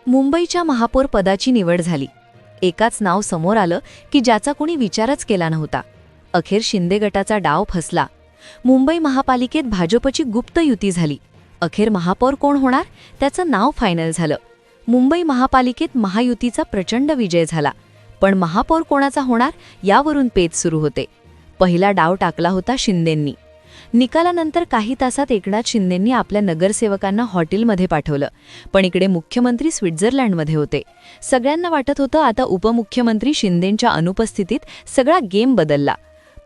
मुंबईच्या महापौर पदाची निवड झाली. एकाच नाव समोर आलं की ज्याचा कोणी विचारच केला नव्हता. अखेर शिंदे गटाचा डाव फसला. मुंबई महापालिकेत भाजपची गुप्त युती झाली. अखेर महापौर कोण होणार त्याचं नाव फायनल झालं. मुंबई महापालिकेत महायुतीचा प्रचंड विजय झाला. पण महापौर कोणाचा होणार यावरून पेच सुरू होते. पहिला डाव टाकला होता शिंदेंनी. निकालानंतर काही तासात एकनाथ शिंदेंनी आपल्या नगरसेवकांना हॉटेलमध्ये पाठवलं. पण इकडे मुख्यमंत्री स्वित्झर्लंडमध्ये होते. सगळ्यांना वाटत होतं आता उपमुख्यमंत्री शिंदेंच्या अनुपस्थितीत सगळा गेम बदलला.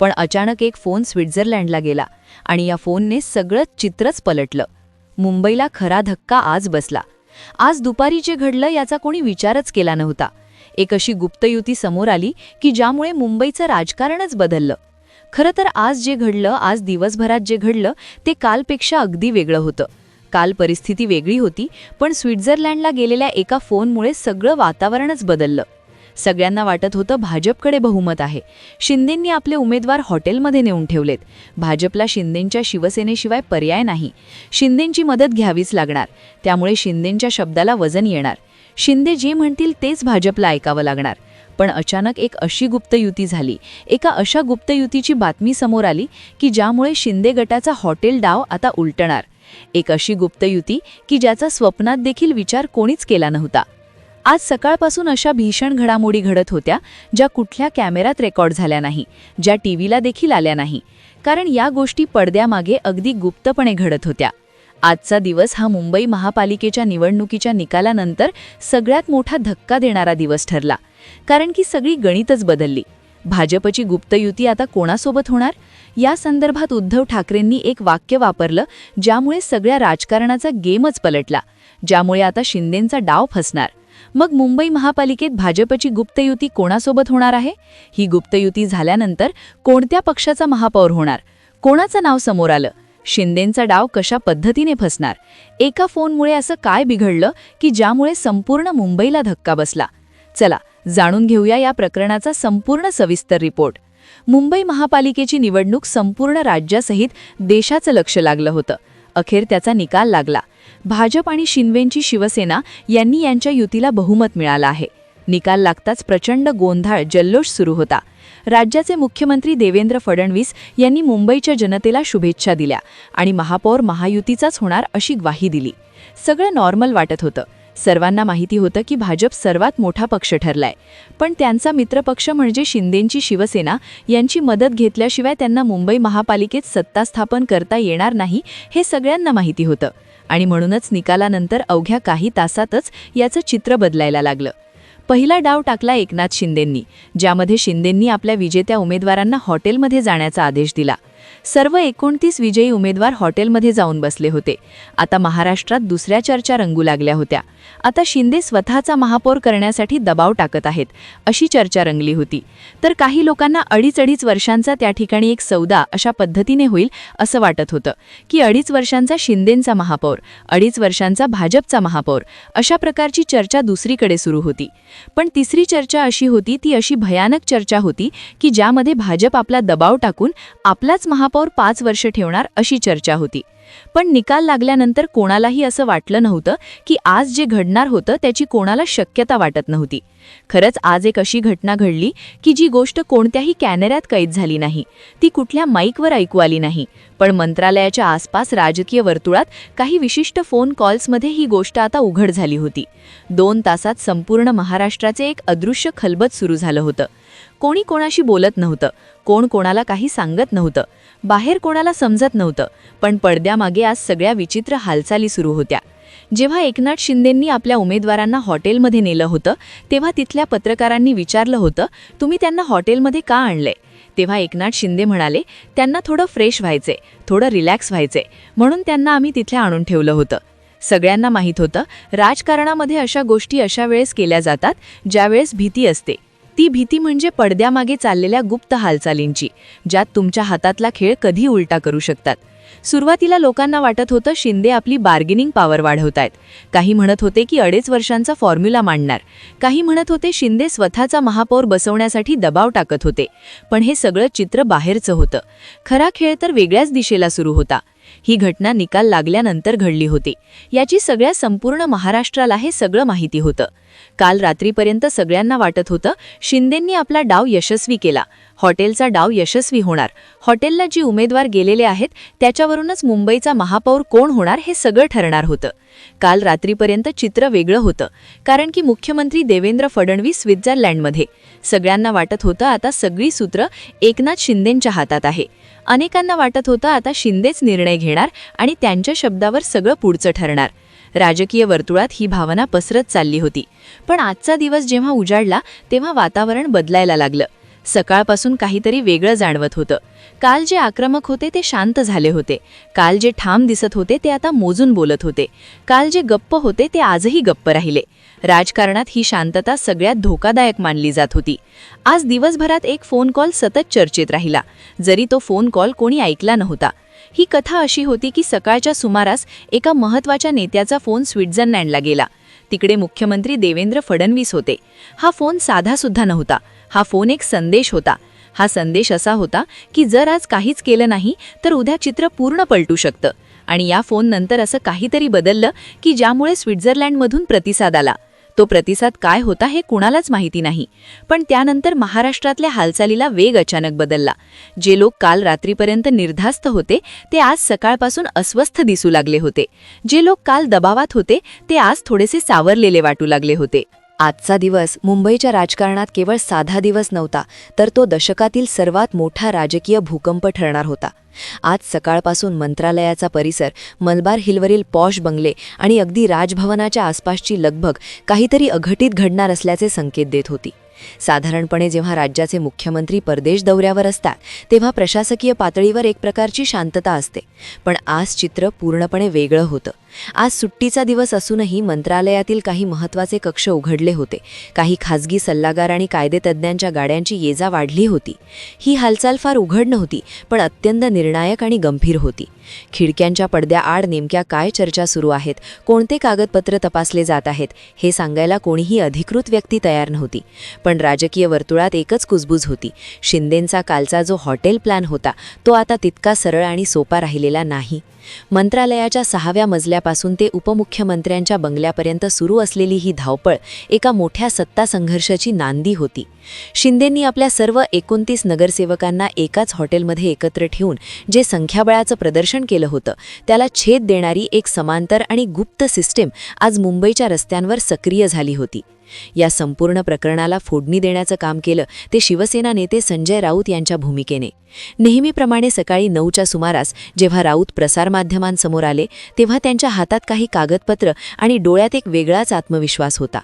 पण अचानक एक फोन स्वित्झर्लंडला गेला आणि या फोनने सगळं चित्रच पलटलं. मुंबईला खरा धक्का आज बसला. आज दुपारी जे घडलं याचा कोणी विचारच केला नव्हता. एक अशी गुप्त युती समोर आली की ज्यामुळे मुंबईचं राजकारणच बदललं. खरं तर आज जे घडलं, आज दिवसभरात जे घडलं ते कालपेक्षा अगदी वेगळं होतं. काल परिस्थिती वेगळी होती, पण स्वित्झर्लंडला गेलेल्या एका फोनमुळे सगळं वातावरणच बदललं. सगळ्यांना वाटत होतं भाजपकडे बहुमत आहे. शिंदेंनी आपले उमेदवार हॉटेलमध्ये नेऊन ठेवलेत. भाजपला शिंदेंच्या शिवसेनेशिवाय पर्याय नाही. शिंदेंची मदत घ्यावीच लागणार. त्यामुळे शिंदेंच्या शब्दाला वजन येणार. शिंदे जे म्हणतील तेच भाजपला ऐकावं लागणार. पण अचानक एक अशी गुप्त युती झाली. एका अशा गुप्त युतीची बातमी समोर आली की ज्यामुळे शिंदे गटाचा हॉटेल डाव आता उलटणार. एक अशी गुप्त युती की ज्याचा स्वप्नात देखील विचार कोणीच केला नव्हता. आज सकाळपासून अशा भीषण घडामोडी घडत होत्या ज्या कुठल्या कॅमेऱ्यात रेकॉर्ड झाल्या नाही, ज्या टीव्हीला देखील आल्या नाही. कारण या गोष्टी पडद्यामागे अगदी गुप्तपणे घडत होत्या. आजचा दिवस हा मुंबई महापालिकेच्या निवडणुकीच्या निकालानंतर सगळ्यात मोठा धक्का देणारा दिवस ठरला. कारण की सगळी गणितच बदलली. भाजपची गुप्त युती आता कोणासोबत होणार या संदर्भात उद्धव ठाकरेंनी एक वाक्य वापरलं ज्यामुळे सगळ्या राजकारणाचा गेमच पलटला. ज्यामुळे आता शिंदेंचा डाव फसणार. मग मुंबई महापालिकेत भाजपची गुप्त युती कोणासोबत होणार आहे? ही गुप्त युती झाल्यानंतर कोणत्या पक्षाचा महापौर होणार? कोणाचं नाव समोर आलं? शिंदेंचा डाव कशा पद्धतीने फसणार? एका फोनमुळे असं काय बिघडलं की ज्यामुळे संपूर्ण मुंबईला धक्का बसला? चला जाणून घेऊया या प्रकरणाचा संपूर्ण सविस्तर रिपोर्ट. मुंबई महापालिकेची निवडणूक संपूर्ण राज्यासहित देशाचं लक्ष लागलं होतं. अखेर त्याचा निकाल लागला. भाजप आणि शिंदेंची शिवसेना यांनी यांच्या युतीला बहुमत मिळालं आहे. निकाल लागताच प्रचंड गोंधळ जल्लोष सुरू होता. राज्याचे मुख्यमंत्री देवेंद्र फडणवीस यांनी मुंबईच्या जनतेला शुभेच्छा दिल्या आणि महापौर महायुतीचाच होणार अशी ग्वाही दिली. सगळं नॉर्मल वाटत होतं. सर्वांना माहिती होतं की भाजप सर्वात मोठा पक्ष ठरलाय. पण त्यांचा मित्रपक्ष म्हणजे शिंदेंची शिवसेना यांची मदत घेतल्याशिवाय त्यांना मुंबई महापालिकेत सत्ता स्थापन करता येणार नाही हे सगळ्यांना माहिती होतं. आणि म्हणूनच निकालानंतर अवघ्या काही तासातच याचं चित्र बदलायला लागलं. पहिला डाव टाकला एकनाथ शिंदेंनी, ज्यामध्ये शिंदेंनी आपल्या विजेत्या उमेदवारांना हॉटेलमध्ये जाण्याचा आदेश दिला. सर्व 29 विजयी उमेदवार हॉटेलमध्ये जाऊन बसले होते. आता महाराष्ट्रात दुसऱ्या चर्चा रंगू लागल्या होत्या. आता शिंदे स्वतःचा महापौर करण्यासाठी दबाव टाकत आहेत अशी चर्चा रंगली होती. तर काही लोकांना 2.5 वर्षांचा त्या ठिकाणी एक सौदा अशा पद्धतीने होईल असं वाटत होतं की 2.5 वर्षांचा शिंदेंचा महापौर, 2.5 वर्षांचा भाजपचा महापौर अशा प्रकारची चर्चा दुसरीकडे सुरू होती. पण तिसरी चर्चा अशी होती, ती अशी भयानक चर्चा होती की ज्यामध्ये भाजप आपला दबाव टाकून आपलाच महापौर 5 वर्ष ठेवणार अशी चर्चा होती. पण निकाल लागल्यानंतर कोणालाही असं वाटलं नव्हतं की आज जे घडणार होतं त्याची कोणाला शक्यता वाटत नव्हती. खरंच आज एक अशी घटना घडली की जी गोष्ट कोणत्याही कॅमेऱ्यात कैद झाली नाही, ती कुठल्या माईकवर ऐकू आली नाही. पण मंत्रालयाच्या आसपास राजकीय वर्तुळात काही विशिष्ट फोन कॉल्समध्ये ही गोष्ट आता उघड झाली होती. 2 तासात संपूर्ण महाराष्ट्राचे एक अदृश्य खलबत सुरू झालं होतं. कोणी कोणाशी बोलत नव्हतं, कोण कोणाला काही सांगत नव्हतं, बाहेर कोणाला समजत नव्हतं. पण पडद्यामागे आज सगळ्या विचित्र हालचाली सुरू होत्या. जेव्हा एकनाथ शिंदेंनी आपल्या उमेदवारांना हॉटेलमध्ये नेलं होतं तेव्हा तिथल्या पत्रकारांनी विचारलं होतं, तुम्ही त्यांना हॉटेलमध्ये का आणलंय? तेव्हा एकनाथ शिंदे म्हणाले, त्यांना थोडं फ्रेश व्हायचे, थोडं रिलॅक्स व्हायचे, म्हणून त्यांना आम्ही तिथे आणून ठेवलं होतं. सगळ्यांना माहीत होतं राजकारणामध्ये अशा गोष्टी अशा वेळेस केल्या जातात ज्यावेळेस भीती असते. ती भीती म्हणजे पडद्यामागे चाललेल्या गुप्त हालचालींची, ज्यात तुमच्या हातातला खेळ कधी उलटा करू शकतात. सुरुवातीला लोकांना वाटत होतं शिंदे आपली बार्गेनिंग पॉवर वाढवतायत. काही म्हणत होते की 2.5 वर्षांचा फॉर्म्युला मांडणार. काही म्हणत होते शिंदे स्वतःचा महापौर बसवण्यासाठी दबाव टाकत होते. पण हे सगळं चित्र बाहेरचं होतं. खरा खेळ तर वेगळ्याच दिशेला सुरू होता. ही घटना निकाल लागल्यानंतर घडली होती. याची सगळ्या संपूर्ण महाराष्ट्राला हे सगळं माहिती होतं. काल रात्रीपर्यंत सगळ्यांना वाटत होतं शिंदेंनी आपला डाव यशस्वी केला, हॉटेलचा डाव यशस्वी होणार, हॉटेलला जी उमेदवार गेलेले आहेत त्याच्यावरूनच मुंबईचा महापौर कोण होणार हे सगळं ठरणार होतं. काल रात्रीपर्यंत चित्र वेगळं होतं, कारण की मुख्यमंत्री देवेंद्र फडणवीस स्वित्झर्लंडमध्ये. सगळ्यांना वाटत होतं आता सगळी सूत्र एकनाथ शिंदेंच्या हातात आहे. अनेकांना वाटत होतं आता शिंदेच निर्णय घेणार आणि त्यांच्या शब्दावर सगळं पुढचं ठरणार. राजकीय वर्तुळात ही भावना पसरत चालली होती. पण आजचा दिवस जेव्हा उजाडला तेव्हा वातावरण बदलायला लागलं. सकाळपासून काहीतरी वेगळं जाणवत होतं. काल जे आक्रमक होते ते शांत झाले होते. काल जे ठाम दिसत होते ते आता मोजून बोलत होते. काल जे गप्प होते ते आजही गप्प राहिले. राजकारणात ही शांतता सगळ्यात धोकादायक मानली जात होती. आज दिवसभरात एक फोन कॉल सतत चर्चेत राहिला, जरी तो फोन कॉल कोणी ऐकला नव्हता. ही कथा अशी होती की सकाळच्या सुमारास एका महत्त्वाच्या नेत्याचा फोन स्वित्झर्लंडला गेला. तिकडे मुख्यमंत्री देवेंद्र फडणवीस होते. हा फोन साधासुद्धा नव्हता. हा फोन एक संदेश होता. हा संदेश असा होता की जर आज काहीच केलं नाही तर उद्या चित्र पूर्ण पलटू शकतं. आणि या फोननंतर असं काहीतरी बदललं की ज्यामुळे स्वित्झर्लंडमधून प्रतिसाद आला. तो प्रतिसाद काय होता हे कुणालाच माहिती नाही. पण त्यानंतर महाराष्ट्रातल्या हालचालीला वेग अचानक बदलला. जे लोक काल रात्रीपर्यंत निर्धास्त होते ते आज सकाळपासून अस्वस्थ दिसू लागले होते. जे लोक काल दबावात होते ते आज थोडेसे सावरलेले वाटू लागले होते. आजचा दिवस मुंबईच्या राजकारणात केवळ साधा दिवस नव्हता, तर तो दशकातील सर्वात मोठा राजकीय भूकंप ठरणार होता. आज सकाळपासून मंत्रालयाचा परिसर, मलबार हिलवरील पॉश बंगले आणि अगदी राजभवनाच्या आसपासची लगबग काहीतरी अघटित घडणार असल्याचे संकेत देत होती. साधारणपणे जेव्हा राज्याचे मुख्यमंत्री परदेश दौऱ्यावर असतात तेव्हा प्रशासकीय पातळीवर एक प्रकारची शांतता असते. पण आज चित्र पूर्णपणे वेगळं होतं. आज सुट्टीचा दिवस असूनही मंत्रालयातील काही महत्त्वाचे कक्ष उघडले होते. काही खासगी सल्लागार आणि कायदेतज्ञांच्या गाड्यांची ये-जा वाढली होती. ही हालचाल फार उघड नव्हती, पण अत्यंत निर्णायक आणि गंभीर होती. खिडक्यांच्या पडद्याआड नेमक्या काय चर्चा सुरू आहेत, कोणते कागदपत्र तपासले जात आहेत हे सांगायला कोणीही अधिकृत व्यक्ती तयार नव्हती. पण राजकीय वर्तुळात एकच कुजबूज होती. शिंदेंचा कालचा जो हॉटेल प्लॅन होता तो आता तितका सरळ आणि सोपा राहिलेला नाही. मंत्रालयाच्या 6व्या मजल्यापासून ते उपमुख्यमंत्र्यांच्या बंगल्यापर्यंत सुरू असलेली ही धावपळ एका मोठ्या सत्ता संघर्षाची नांदी होती. शिंदेंनी आपल्या सर्व 29 नगरसेवकांना एकाच हॉटेलमध्ये एकत्र ठेवून जे संख्याबळाचं प्रदर्शन केलं होतं त्याला छेद देणारी एक समांतर आणि गुप्त सिस्टीम आज मुंबईच्या रस्त्यांवर सक्रिय झाली होती. या संपूर्ण प्रकरणाला फोडणी देण्याचं काम केलं ते शिवसेना नेते संजय राऊत यांच्या भूमिकेने. नेहमीप्रमाणे सकाळी 9च्या सुमारास जेव्हा राऊत प्रसारमाध्यमांसमोर आले तेव्हा त्यांच्या हातात काही कागदपत्र आणि डोळ्यात एक वेगळाच आत्मविश्वास होता.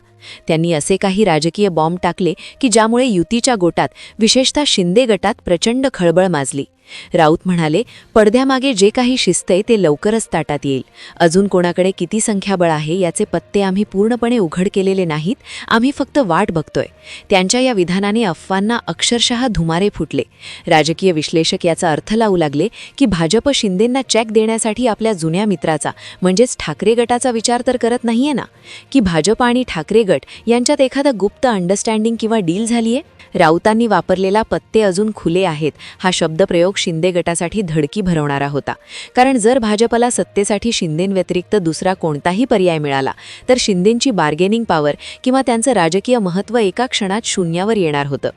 त्यांनी असे काही राजकीय बॉम्ब टाकले की ज्यामुळे युतीच्या गोटात, विशेषतः शिंदे गटात प्रचंड खळबळ माजली. राऊत म्हणाले, पडद्यामागे जे काही शिस्त आहे ते लवकरच ताटात येईल. अजून कोणाकडे किती संख्याबळ आहे याचे पत्ते आम्ही पूर्णपणे उघड केलेले नाहीत, आम्ही फक्त वाट बघतोय. त्यांच्या या विधानाने अफवांना अक्षरशः धुमारे फुटले. राजकीय विश्लेषक याचा अर्थ लावू लागले की भाजप शिंदेंना चेक देण्यासाठी आपल्या जुन्या मित्राचा म्हणजेच ठाकरे गटाचा विचार तर करत नाहीये ना, की भाजप आणि ठाकरे गट यांच्यात एखादा गुप्त अंडरस्टँडिंग किंवा डील झालीये. राऊतांनी वापरलेला पत्ते अजून खुले आहेत हा शब्दप्रयोग शिंदे गटासाठी धडकी भरवणारा होता. कारण जर भाजपला सत्तेसाठी शिंदेंव्यतिरिक्त दुसरा कोणताही पर्याय मिळाला तर शिंदेंची बार्गेनिंग पॉवर किंवा त्यांचं राजकीय महत्त्व एका क्षणात शून्यावर येणार होतं.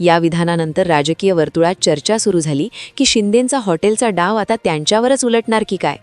या विधानानंतर राजकीय वर्तुळात चर्चा सुरू झाली की शिंदेंचा हॉटेलचा डाव आता त्यांच्यावरच उलटणार की काय.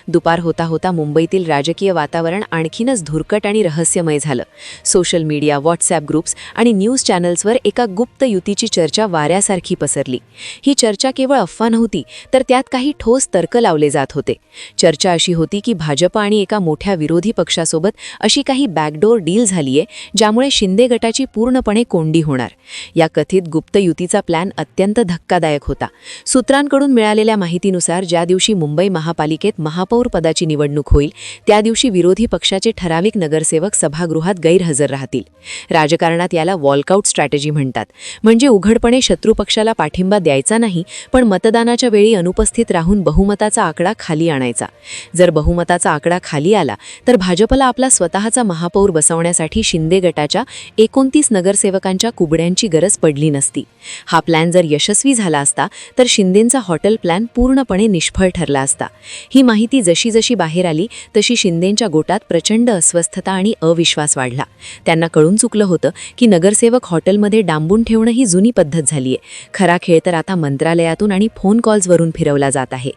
दुपार होता होता मुंबईतील राजकीय वातावरण आणखीनच धुरकट आणि रहस्यमय झालं. सोशल मीडिया, व्हॉट्सॲप ग्रुप्स आणि न्यूज चॅनल्सवर एका गुप्त युतीची चर्चा वाऱ्यासारखी पसरली. ही चर्चा केवळ अफवा नव्हती, तर त्यात काही ठोस तर्क लावले जात होते. चर्चा अशी होती की भाजप आणि एका मोठ्या विरोधी पक्षासोबत अशी काही बॅकडोर डील झालीये ज्यामुळे शिंदे गटाची पूर्णपणे कोंडी होणार. या कथित गुप्त युतीचा प्लॅन अत्यंत धक्कादायक होता. सूत्रांकडून मिळालेल्या माहितीनुसार ज्या दिवशी मुंबई महापालिकेत महापौर पदाची निवडणूक होईल त्या दिवशी विरोधी पक्षाचे ठराविक नगरसेवक सभागृहात गैरहजर राहतील. राजकारणात याला वॉलकआउट स्ट्रॅटेजी म्हणतात. म्हणजे उघडपणे शत्रू पक्षाला पाठिंबा द्यायचा नाही, पण मतदानाच्या वेळी अनुपस्थित राहून बहुमताचा आकडा खाली आणायचा. जर बहुमताचा आकडा खाली आला तर भाजपला आपला स्वतःचा महापौर बसवण्यासाठी शिंदे गटाच्या 29 नगरसेवकांच्या कुबड्यांची गरज पडली नसती. हा प्लॅन जर यशस्वी झाला असता तर शिंदेंचा हॉटेल प्लॅन पूर्णपणे निष्फळ ठरला असता. ही माहिती जशी जशी बाहेर आली तशी शिंदेंच्या गोटात प्रचंड अस्वस्थता आणि अविश्वास वाढला. त्यांना कळून चुकलं होतं की नगरसेवक हॉटेलमध्ये डांबून ठेवणं ही जुनी पद्धत झालीये. खरा खेळ तर आता मंत्रालयातून आणि फोन कॉल्सवरून फिरवला जात आहे.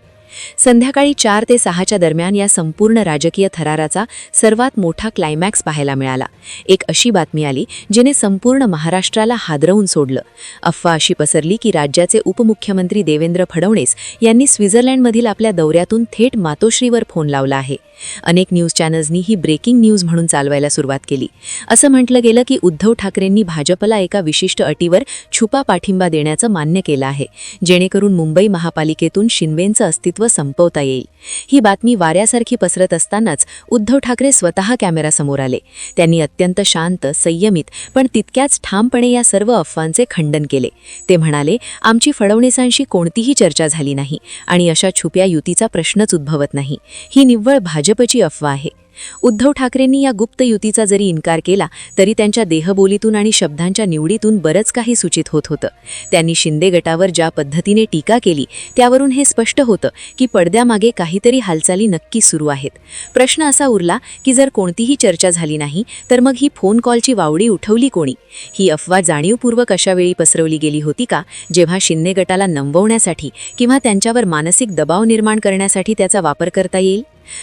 संध्याकाळी 4 ते 6च्या दरम्यान या संपूर्ण राजकीय थराराचा सर्वात मोठा क्लायमॅक्स पाहायला मिळाला. एक अशी बातमी आली जिने संपूर्ण महाराष्ट्राला हादरवून सोडलं. अफवा अशी पसरली की राज्याचे उपमुख्यमंत्री देवेंद्र फडणवीस यांनी स्वित्झर्लंडमधील आपल्या दौऱ्यातून थेट मातोश्रीवर फोन लावला आहे. अनेक न्यूज चॅनल्सनी ही ब्रेकिंग न्यूज म्हणून चालवायला सुरुवात केली. असं म्हटलं गेलं की उद्धव ठाकरेंनी भाजपला एका विशिष्ट अटीवर छुपा पाठिंबा देण्याचं मान्य केलं आहे, जेणेकरून मुंबई महापालिकेतून शिंदेंचं अस्तित्व संपवता येईल. ही बातमी वाऱ्यासारखी पसरत असतानाच उद्धव ठाकरे स्वतः कॅमेरासमोर आले. त्यांनी अत्यंत शांत, संयमित पण तितक्याच ठामपणे या सर्व अफवांचे खंडन केले. ते म्हणाले, आमची फडणवीसांशी कोणतीही चर्चा झाली नाही आणि अशा छुप्या युतीचा प्रश्नच उद्भवत नाही. ही निव्वळ भाजपची अफवा आहे. उद्धव ठाकरेंनी या गुप्त युतीचा जरी इन्कार केला तरी त्यांच्या देहबोलीतून आणि शब्दांच्या निवडीतून बरंच काही सूचित होत होतं. त्यांनी शिंदे गटावर ज्या पद्धतीने टीका केली त्यावरून हे स्पष्ट होतं की पडद्यामागे काहीतरी हालचाली नक्की सुरू आहेत. प्रश्न असा उरला की जर कोणतीही चर्चा झाली नाही तर मग ही फोन कॉलची वावडी उठवली कोणी? ही अफवा जाणीवपूर्वक अशा वेळी पसरवली गेली होती का जेव्हा शिंदे गटाला नमवण्यासाठी किंवा त्यांच्यावर मानसिक दबाव निर्माण करण्यासाठी त्याचा वापर करता येईल?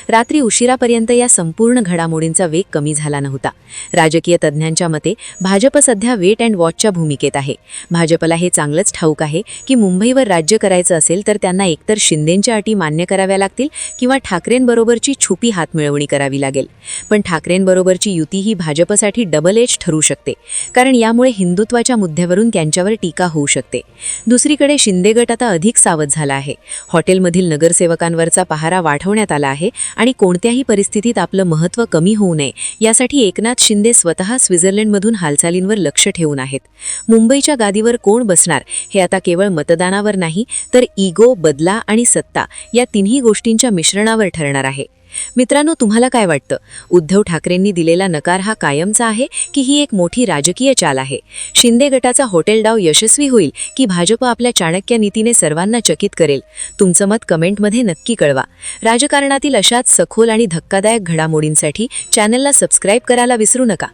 रात्री उशिरापर्यंत या संपूर्ण घडामोडींचा वेग कमी झाला नव्हता. राजकीय तज्ज्ञांच्या मते भाजप सध्या वेट अँड वॉचच्या भूमिकेत आहे. भाजपला हे चांगलंच ठाऊक आहे की मुंबईवर राज्य करायचं असेल तर त्यांना एकतर शिंदेंच्या अटी मान्य कराव्या लागतील किंवा ठाकरेंबरोबरची छुपी हातमिळवणी करावी लागेल. पण ठाकरेंबरोबरची युती ही भाजपसाठी डबल एज ठरू शकते, कारण यामुळे हिंदुत्वाच्या मुद्द्यावरून त्यांच्यावर टीका होऊ शकते. दुसरीकडे शिंदे गट आता अधिक सावध झाला आहे. हॉटेलमधील नगरसेवकांवरचा पहारा वाढवण्यात आला आहे आणि कोणत्याही परिस्थितीत आपलं महत्त्व कमी होऊ नये यासाठी एकनाथ शिंदे स्वतः स्वित्झर्लंडमधून हालचालींवर लक्ष ठेवून आहेत. मुंबईच्या गादीवर कोण बसणार हे आता केवळ मतदानावर नाही तर इगो, बदला आणि सत्ता या तिन्ही गोष्टींच्या मिश्रणावर ठरणार आहे. मित्रांनो, तुम्हाला काय वाटतं? उद्धव ठाकरेंनी दिलेला नकार हा कायमचा आहे की ही एक मोठी राजकीय चाल आहे? शिंदे गटाचा हॉटेल डाव यशस्वी होईल की भाजप आपल्या चाणक्य नीतीने सर्वांना चकित करेल? तुमचं मत कमेंटमध्ये नक्की कळवा. राजकारणातील अशाच सखोल आणि धक्कादायक घडामोडींसाठी चॅनलला सबस्क्राईब करायला विसरू नका.